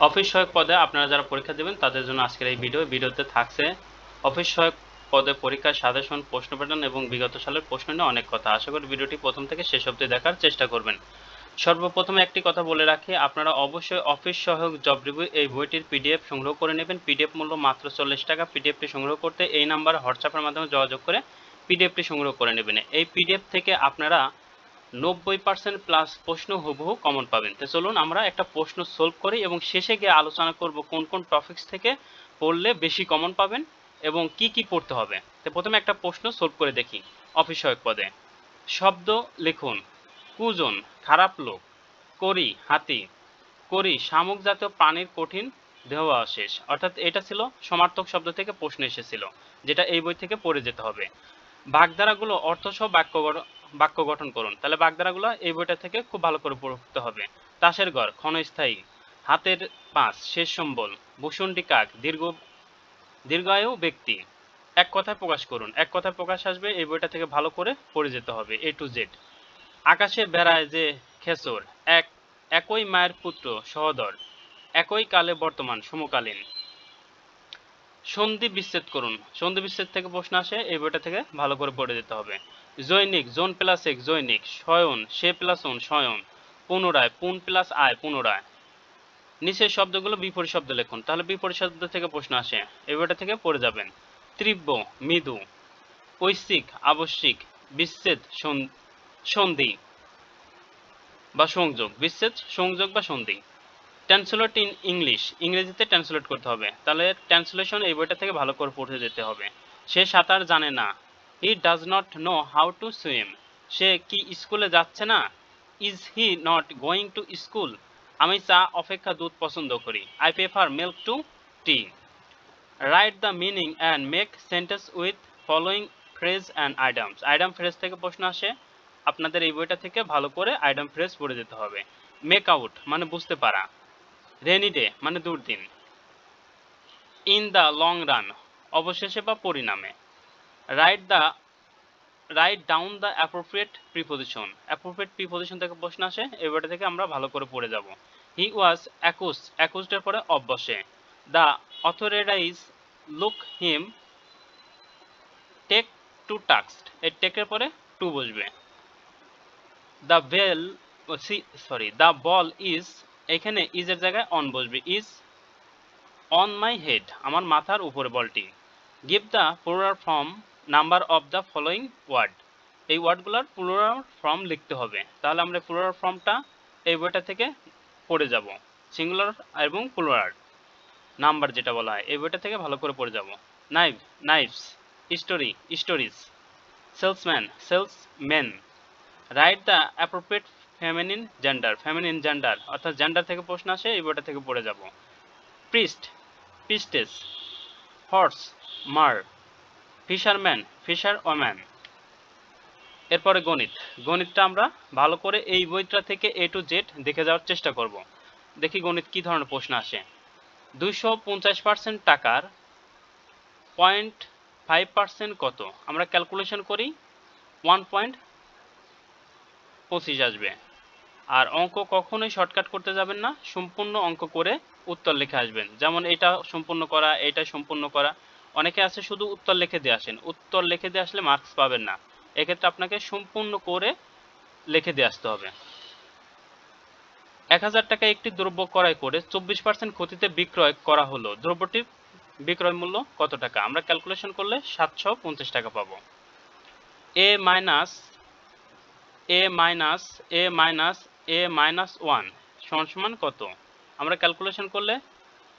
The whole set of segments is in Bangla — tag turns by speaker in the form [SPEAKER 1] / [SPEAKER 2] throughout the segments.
[SPEAKER 1] অফিস সহায়ক পদে আপনারা যারা পরীক্ষা দেবেন তাদের জন্য আজকের এই ভিডিওতে থাকছে অফিস সহায়ক পদে পরীক্ষার সাজেশন, প্রশ্ন প্যাটার্ন এবং বিগত সালের প্রশ্ন নিয়ে অনেক কথা। আশা করি ভিডিওটি প্রথম থেকে শেষ অবধি দেখার চেষ্টা করবেন। সর্বপ্রথমে একটি কথা বলে রাখি, আপনারা অবশ্যই অফিস সহায়ক জব রিভিউ এই বইটির পিডিএফ সংগ্রহ করে নেবেন। পিডিএফ মূল্য মাত্র 40 টাকা। পিডিএফটি সংগ্রহ করতে এই নাম্বার হোয়াটসঅ্যাপের মাধ্যমে যোগাযোগ করে পিডিএফটি সংগ্রহ করে নেবেন। এই পিডিএফ থেকে আপনারা 90% প্লাস প্রশ্ন হুবহু কমন পাবেন। তো চলুন আমরা একটা প্রশ্ন সলভ করি এবং শেষে গিয়ে আলোচনা করব কোন কোন টপিকস থেকে পড়লে বেশি কমন পাবেন এবং কি কি পড়তে হবে। তো প্রথমে একটা প্রশ্ন সলভ করে দেখি। অফিস সহায়ক পদে শব্দ লিখুন। কুজন খারাপ লোক, করি হাতি, করি শামুক জাতীয় প্রাণীর কঠিন দেহাবশেষ। অর্থাৎ এটা ছিল সমার্থক শব্দ থেকে প্রশ্ন এসেছিল, যেটা এই বই থেকে পড়ে যেতে হবে। বাগধারাগুলো অর্থসহ বাক্য গঠন করুন। তাহলে বাগধারাগুলো এই বইটা থেকে খুব ভালো করে পড়তে হবে। তাসের ঘর ক্ষণস্থায়ী, হাতের পাঁচ শেষ সম্বল, ভূষণ্ডী কাক দীর্ঘায়ু ব্যক্তি। এক কথায় প্রকাশ করুন। এক কথায় প্রকাশ আসবে এই বইটা থেকে ভালো করে পড়ে যেতে হবে A to Z। আকাশে বেড়ায় যে খেচর, একই মায়ের পুত্র সহোদর, একই কালে বর্তমান সমকালীন। সন্ধি বিচ্ছেদ করুন। সন্ধি বিচ্ছেদ থেকে প্রশ্ন আসে, এই বইটা থেকে ভালো করে পড়ে যেতে হবে। জৈনিক জোন প্লাস এক জৈনিক, শয়ন সে প্লাস অন শয়ন, পুনরায় পুন প্লাস আয় পুনরায়। নিচের শব্দগুলো বিপরীত শব্দ লিখুন। তাহলে বিপরীত শব্দ থেকে প্রশ্ন আসে, এই বইটা থেকে পড়ে যাবেন। তীব্র মৃদু, ঐচ্ছিক আবশ্যিক, বিচ্ছেদ সন্ধি বা সংযোগ, বিচ্ছেদ সংযোগ বা সন্ধি। ট্রান্সলেট ইন ইংলিশ, ইংরেজিতে ট্রান্সলেট করতে হবে। তাহলে ট্রান্সলেশন এই বইটা থেকে ভালো করে পড়ে যেতে হবে। সে সাঁতার জানে না, he does not know how to swim. সে কি স্কুলে যাচ্ছে না, is he not going to school. আমি চা অপেক্ষা দুধ পছন্দ করি, I prefer milk to tea. Write the meaning and make sentence with following phrase and items. Item phrase থেকে প্রশ্ন আসে, আপনাদের এই বইটা থেকে ভালো করে আইটেম ফ্রেজ পড়ে যেতে হবে। মেক আউট মানে বুঝতে পারা, রেনি ডে মানে দুর্দিন, ইন দ্য লং রান অবশেষে বা পরিণামে। Write down the appropriate preposition, appropriate preposition থেকে প্রশ্ন আসে, এই বইটা থেকে আমরা ভালো করে পড়ে যাব। হি ওয়াজ অ্যাকুজড এর পরে অব বসে। The authorities look him take to task, এই টেকের পরে টু বসবে। দ্য দ্য বল ইজ, এখানে ইজ এর জায়গায় অন বসবে, ইজ অন মাই হেড আমার মাথার উপরে বলটি। Give the plural form number of the following word, এই ওয়ার্ডগুলোর প্লুরাল ফর্ম লিখতে হবে। তাহলে আমরা প্লুরাল ফর্মটা এই বইটা থেকে পড়ে যাব। সিঙ্গুলার এবং প্লুরাল নাম্বার যেটা বলা হয় এই বইটা থেকে ভালো করে পড়ে যাব। Knife knives, stories, salesman salesmen. Write the appropriate feminine gender অর্থাৎ জেন্ডার থেকে প্রশ্ন আসে, এই বইটা থেকে পড়ে যাব। Priest priestess, horse mare, fisherman fisherwoman. এরপরে গণিতটা আমরা ভালো করে এই বইটা থেকে A to Z দেখে যাওয়ার চেষ্টা করব। দেখি গণিত কি ধরনের প্রশ্ন আসে। 250% টাকার 0.5% কত? আমরা ক্যালকুলেশন করি 1.25 আসবে। আর অঙ্ক কখনোই শর্টকাট করতে যাবেন না, সম্পূর্ণ অঙ্ক করে উত্তর লিখে আসবেন। যেমন এটা সম্পূর্ণ করা, এটা সম্পূর্ণ করা। অনেকে আছে শুধু উত্তর লিখে দিয়ে আসেন, উত্তর লিখে দিয়ে আসলে মার্কস পাবেন না। এক্ষেত্রে আপনাকে সম্পূর্ণ করে লিখে দিয়ে আসতে হবে। 1000 টাকা একটি দ্রব্য ক্রয় করে 24% ক্ষতিতে বিক্রয় করা হলো, দ্রব্যটির বিক্রয় মূল্য কত টাকা? আমরা ক্যালকুলেশন করলে 750 টাকা পাবো। এ মাইনাস a-1 সমান কত? আমরা ক্যালকুলেশন করলে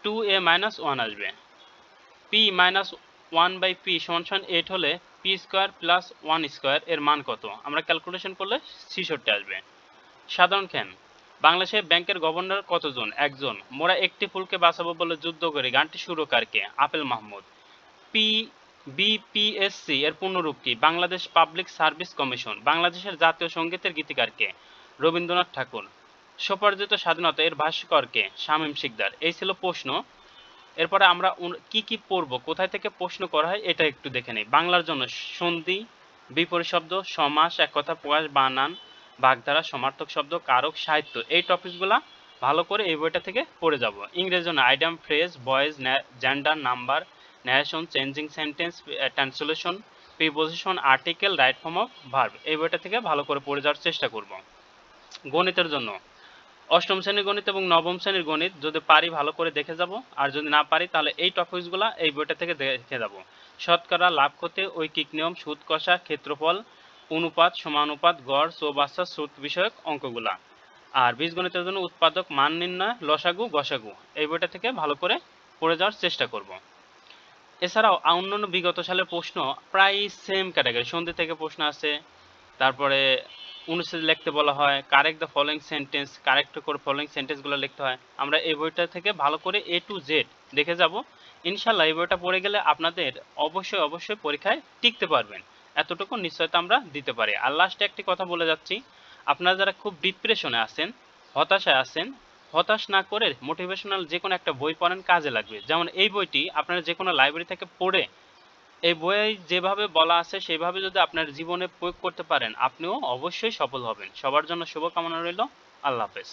[SPEAKER 1] 2a-1 আসবে। p-1/p সমান 8 হলে p স্কয়ার প্লাস 1 স্কয়ার এর মান কত? আমরা ক্যালকুলেশন করলে 66 আসবে। সাধারণ জ্ঞান, বাংলাদেশে ব্যাংকের গভর্নর কতজন? একজন। মোরা একটি ফুলকে বাঁচাবো বলে যুদ্ধ করি, গানটি সুরকার কে? আপেল মাহমুদ। বিপিএসসি এর পূর্ণরূপ কি? Bangladesh public service commission. বাংলাদেশের জাতীয় সঙ্গীতের গীতিকার কে? রবীন্দ্রনাথ ঠাকুর। স্বোপার্জিত স্বাধীনতা এর ভাষ্যকার কে? শামীম শিকদার। এই ছিল প্রশ্ন। এরপরে আমরা কি কি পড়ব, কোথায় থেকে প্রশ্ন করা হয় এটা একটু দেখে নেই। বাংলার জন্য সন্ধি, বিপরীত শব্দ, সমাস, এক কথা প্রকাশ, বানান, বাগধারা, সমার্থক শব্দ, কারক, সাহিত্য, এই টপিকগুলা ভালো করে এই বইটা থেকে পড়ে যাব। ইংরেজির জন্য idiom, phrase, voice, gender, number, narration, changing sentence, translation, preposition, article, right form of verb, এই বইটা থেকে ভালো করে পড়ে যাওয়ার চেষ্টা করব। গণিতের জন্য অষ্টম শ্রেণীর গণিত এবং নবম শ্রেণীর গণিত যদি পারি ভালো করে দেখে যাব, আর যদি না পারি তাহলে এই টপিকসগুলো এই বইটা থেকে দেখে যাব। শতকরা, লাভ ক্ষতি, ঐকিক নিয়ম, সুদ কষা, ক্ষেত্রফল, অনুপাত, সমানুপাত, গড়, চৌবাচ্চা, শ্রুত বিষয়ক অঙ্কগুলা। আর বীজগণিতের জন্য উৎপাদক, মান নির্ণয়, লসাগু, গসাগু, এই বইটা থেকে ভালো করে পড়ে যাওয়ার চেষ্টা করব। এছাড়াও অন্যান্য বিগত সালের প্রশ্ন প্রায় সেম ক্যাটাগরি, সন্ধি থেকে প্রশ্ন আছে, তারপরে অনুচ্ছেদ লিখতে বলা হয়, correct the following sentence, correct করে ফলোইং সেন্টেন্সগুলো লিখতে হয়। আমরা এই বইটা থেকে ভালো করে A to Z দেখে যাব। ইনশাল্লাহ এই বইটা পড়ে গেলে আপনাদের অবশ্যই অবশ্যই পরীক্ষায় টিকতে পারবেন, এতটুকু নিশ্চয়তা আমরা দিতে পারি। আর লাস্টে একটি কথা বলে যাচ্ছি, আপনারা যারা খুব ডিপ্রেশনে আছেন, হতাশায় আছেন, হতাশ না করে মোটিভেশনাল যে কোনো একটা বই পড়েন, কাজে লাগবে। যেমন এই বইটি আপনারা যে কোনো লাইব্রেরি থেকে পড়ে এই বইয়ে যেভাবে বলা আছে সেভাবে যদি আপনার জীবনে প্রয়োগ করতে পারেন, আপনিও অবশ্যই সফল হবেন। সবার জন্য শুভকামনা রইল। আল্লাহ হাফেজ।